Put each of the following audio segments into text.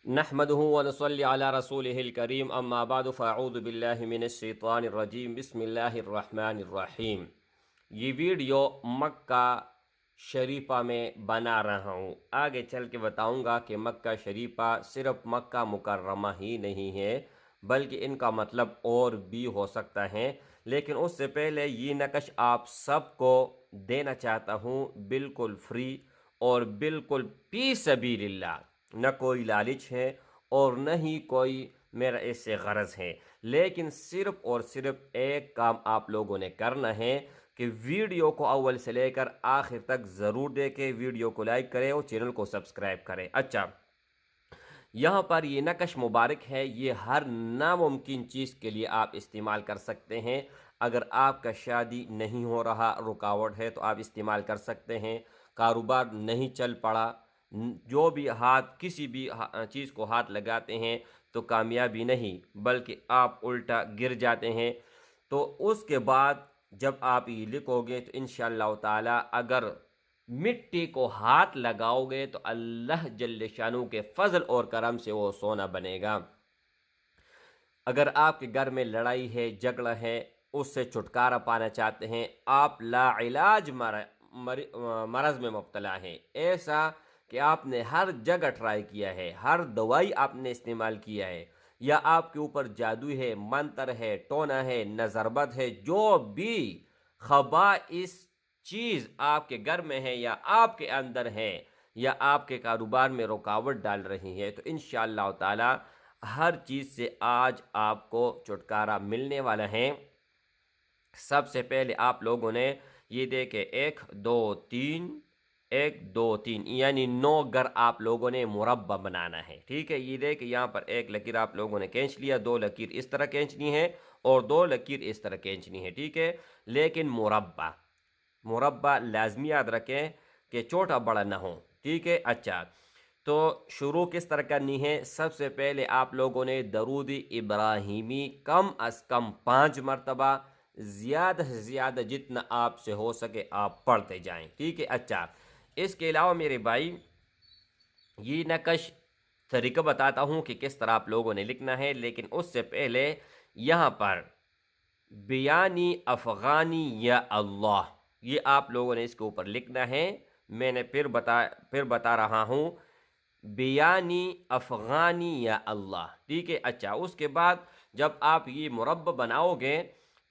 नहमदुहु व नसल्ली अला रसूलिहिल करीम अम्मा बाद फ़अऊज़ु बिल्लाहि मिनश शैतानिर रजीम बिस्मिल्लाहिर रहमानिर रहीम। ये वीडियो मक्का शरीफा में बना रहा हूँ। आगे चल के बताऊँगा कि मक्का शरीफा सिर्फ मक्का मुकर्रमा ही नहीं है, बल्कि इनका मतलब और भी हो सकता है। लेकिन उससे पहले ये नकश आप सबको देना चाहता हूँ, बिल्कुल फ्री और बिल्कुल फी सबीलिल्लाह। न कोई लालच है और न ही कोई मेरा इससे गरज है, लेकिन सिर्फ और सिर्फ एक काम आप लोगों ने करना है कि वीडियो को अव्वल से लेकर आखिर तक ज़रूर देखें, वीडियो को लाइक करें और चैनल को सब्सक्राइब करें। अच्छा, यहाँ पर ये नकश मुबारक है, ये हर नामुमकिन चीज़ के लिए आप इस्तेमाल कर सकते हैं। अगर आपका शादी नहीं हो रहा, रुकावट है, तो आप इस्तेमाल कर सकते हैं। कारोबार नहीं चल पड़ा, जो भी हाथ किसी भी चीज़ को हाथ लगाते हैं तो कामयाबी नहीं बल्कि आप उल्टा गिर जाते हैं, तो उसके बाद जब आप ये लिखोगे तो इंशाअल्लाह ताला अगर मिट्टी को हाथ लगाओगे तो अल्लाह जल्ले शानू के फजल और करम से वो सोना बनेगा। अगर आपके घर में लड़ाई है, झगड़ा है, उससे छुटकारा पाना चाहते हैं, आप लाइलाज मरज में मुब्तला हैं, ऐसा कि आपने हर जगह ट्राई किया है, हर दवाई आपने इस्तेमाल किया है, या आपके ऊपर जादू है, मंत्र है, टोना है, नजरबद है, जो भी खबाइस चीज़ आपके घर में है या आपके अंदर है या आपके कारोबार में रुकावट डाल रही है, तो इंशाअल्लाह ताला हर चीज़ से आज आपको छुटकारा मिलने वाला है। सबसे पहले आप लोगों ने ये देखे 1 2 3 1 2 3 यानी 9 घर आप लोगों ने मुरब्बा बनाना है। ठीक है, ये देखे यहाँ पर एक लकीर आप लोगों ने खींच लिया, 2 लकीर इस तरह खींचनी है और 2 लकीर इस तरह खींचनी है। ठीक है, लेकिन मुरब्बा मुरब्बा लाजमी याद रखें कि छोटा बड़ा ना हो। ठीक है, अच्छा तो शुरू किस तरह करनी है? सबसे पहले आप लोगों ने दरूद इब्राहिमी कम अज़ कम 5 मरतबा, ज़्यादा से ज़्यादा जितना आपसे हो सके आप पढ़ते जाएं। ठीक है, अच्छा इसके अलावा मेरे भाई ये नकश तरीका बताता हूँ कि किस तरह आप लोगों ने लिखना है, लेकिन उससे पहले यहाँ पर बियानी अफ़गानी या अल्लाह, ये आप लोगों ने इसके ऊपर लिखना है। मैंने फिर बता रहा हूँ, बियानी अफ़गानी या अल्लाह। ठीक है, अच्छा उसके बाद जब आप ये मुरब्बा बनाओगे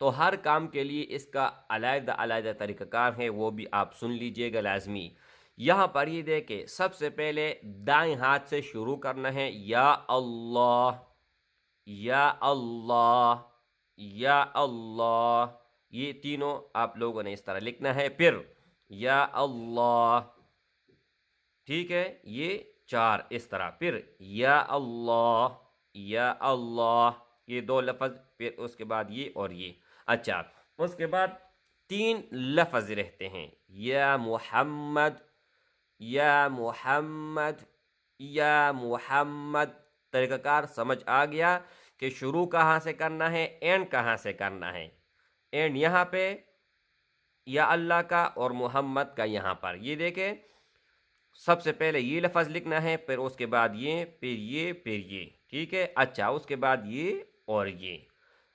तो हर काम के लिए इसका अलग अलग तरीक़ाकार है, वो भी आप सुन लीजिएगा लाजमी। यहाँ पर ये देखे सबसे पहले दाएं हाथ से शुरू करना है, या अल्लाह या अल्लाह या अल्लाह, ये तीनों आप लोगों ने इस तरह लिखना है। फिर या अल्लाह, ठीक है, ये 4 इस तरह, फिर या अल्लाह, ये 2 लफ्ज़, फिर उसके बाद ये और ये। अच्छा उसके बाद 3 लफ्ज़ रहते हैं, या मुहम्मद या मुहम्मद या मुहम्मद। तरीक़ाकार समझ आ गया कि शुरू कहाँ से करना है, एंड कहाँ से करना है। एंड यहाँ पे या अल्लाह का और मोहम्मद का यहाँ पर। ये देखें सबसे पहले ये लफ्ज़ लिखना है, फिर उसके बाद ये, फिर ये, फिर ये। ठीक है, अच्छा उसके बाद ये और ये।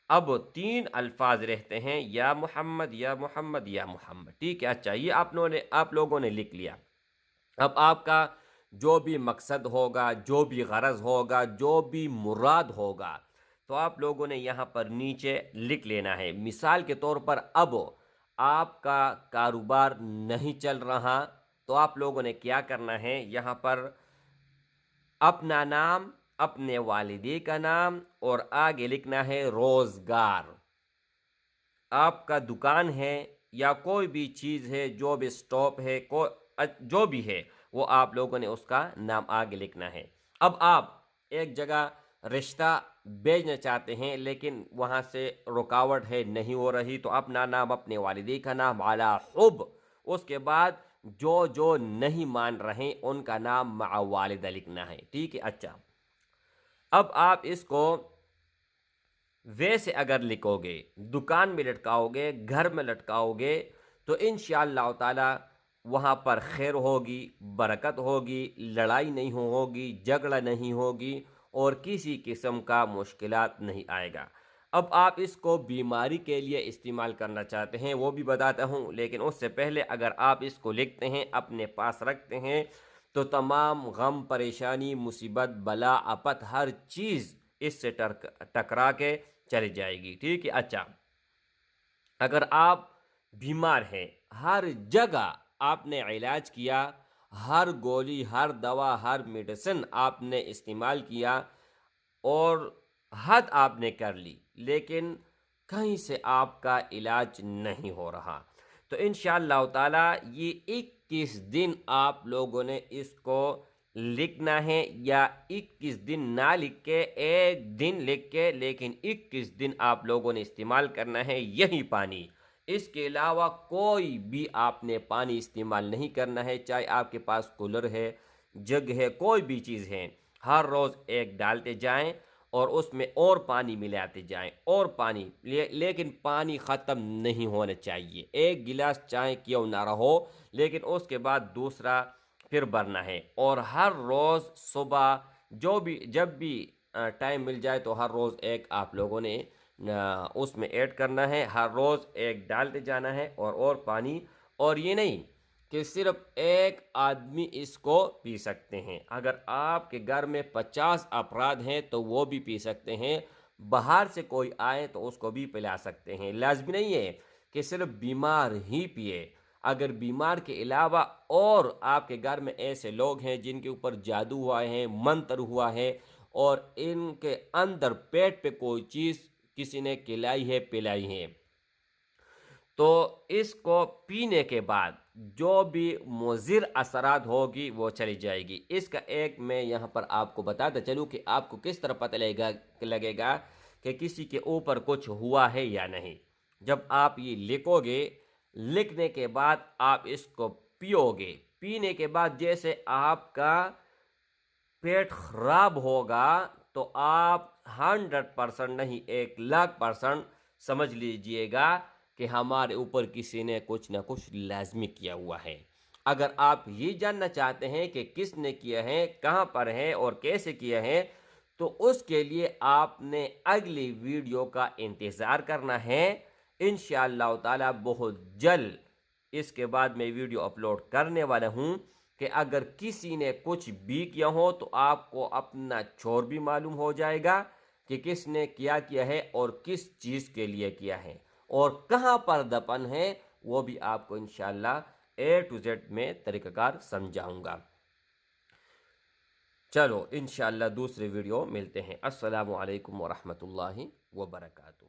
अब 3 अल्फाज रहते हैं, या मोहम्मद या मोहम्मद या मोहम्मद। ठीक है, अच्छा ये आप लोगों ने लिख लिया। अब आपका जो भी मकसद होगा, जो भी गरज होगा, जो भी मुराद होगा, तो आप लोगों ने यहाँ पर नीचे लिख लेना है। मिसाल के तौर पर अब आपका कारोबार नहीं चल रहा, तो आप लोगों ने क्या करना है, यहाँ पर अपना नाम, अपने वालिदी का नाम और आगे लिखना है रोज़गार। आपका दुकान है या कोई भी चीज़ है, जो भी स्टॉप है, जो भी है, वो आप लोगों ने उसका नाम आगे लिखना है। अब आप एक जगह रिश्ता भेजना चाहते हैं, लेकिन वहाँ से रुकावट है, नहीं हो रही, तो अपना नाम, अपने वालिदी का नाम अला हुब, उसके बाद जो जो नहीं मान रहे उनका नाम मा वालिदा लिखना है। ठीक है, अच्छा अब आप इसको वैसे अगर लिखोगे, दुकान में लटकाओगे, घर में लटकाओगे, तो इंशाअल्लाह ताला وہاں پر خیر ہوگی، برکت ہوگی، لڑائی نہیں ہوگی، جھگڑا نہیں ہوگی اور کسی قسم کا مشکلات نہیں آئے گا۔ اب آپ اس کو بیماری کے لیے استعمال کرنا چاہتے ہیں وہ بھی بتاتا ہوں، لیکن اس سے پہلے اگر آپ اس کو لکھتے ہیں، اپنے پاس رکھتے ہیں، تو تمام غم، پریشانی، مصیبت، بلا، آفت، ہر چیز اس سے ٹکرا کے چلی جائے گی، ٹھیک ہے؟ اچھا، اگر آپ بیمار ہیں، ہر جگہ آپ نے علاج کیا، ہر گولی، ہر دوا، ہر میڈیسن آپ نے استعمال کیا اور حد آپ نے کر لی، لیکن کہیں سے آپ کا علاج نہیں ہو رہا، تو انشاءاللہ تعالی یہ 21 دن آپ لوگوں نے اس کو لکھنا ہے، یا 21 دن نہ لکھ کے ایک دن لکھ کے، لیکن 21 دن آپ لوگوں نے استعمال کرنا ہے یہی پانی۔ اس کے علاوہ کوئی بھی آپ نے پانی استعمال نہیں کرنا ہے، چاہے آپ کے پاس کولر ہے، جگ ہے، کوئی بھی چیز ہے، ہر روز ایک ڈالتے جائیں اور اس میں اور پانی ملاتے جائیں اور پانی، لیکن پانی ختم نہیں ہونا چاہیے، ایک گلاس چائے کیوں نہ رہو، لیکن اس کے بعد دوسرا پھر بھرنا ہے، اور ہر روز صبح جب بھی ٹائم مل جائے تو ہر روز ایک آپ لوگوں نے اس میں ایڈ کرنا ہے، ہر روز ایک ڈالتے جانا ہے اور پانی، اور یہ نہیں کہ صرف ایک آدمی اس کو پی سکتے ہیں، اگر آپ کے گھر میں 50 افراد ہیں تو وہ بھی پی سکتے ہیں، باہر سے کوئی آئے تو اس کو بھی پلا سکتے ہیں، لازمی نہیں ہے کہ صرف بیمار ہی پیے، اگر بیمار کے علاوہ اور آپ کے گھر میں ایسے لوگ ہیں جن کے اوپر جادو ہوا ہے، منتر ہوا ہے، اور ان کے اندر پیٹ پہ کوئی چیز کسی نے کھلائی ہے، پلائی ہے، تو اس کو پینے کے بعد جو بھی مضر اثرات ہوگی وہ چلی جائے گی۔ اس کا ایک میں یہاں پر آپ کو بتاتا چلوں کہ آپ کو کس طرح پتہ لگے گا کہ کسی کے اوپر کچھ ہوا ہے یا نہیں۔ جب آپ یہ لکھو گے، لکھنے کے بعد آپ اس کو پیو گے، پینے کے بعد جیسے آپ کا پیٹ خراب ہوگا تو آپ 100% نہیں 1,00,000% سمجھ لیجئے گا کہ ہمارے اوپر کسی نے کچھ نہ کچھ لازمی کیا ہوا ہے۔ اگر آپ یہ جاننا چاہتے ہیں کہ کس نے کیا ہے، کہاں پر ہے اور کیسے کیا ہے، تو اس کے لیے آپ نے اگلی ویڈیو کا انتظار کرنا ہے، انشاءاللہ تعالی بہت جلد اس کے بعد میں ویڈیو اپلوڈ کرنے والا ہوں کہ اگر کسی نے کچھ بھی کیا ہو تو آپ کو اپنا چور بھی معلوم ہو جائے گا کہ کس نے کیا ہے اور کس چیز کے لیے کیا ہے اور کہاں پر دفن ہے، وہ بھی آپ کو انشاءاللہ A to Z میں طریقہ کار سمجھاؤں گا۔ چلو انشاءاللہ دوسرے ویڈیو ملتے ہیں۔ السلام علیکم ورحمۃ اللہ وبرکاتہ۔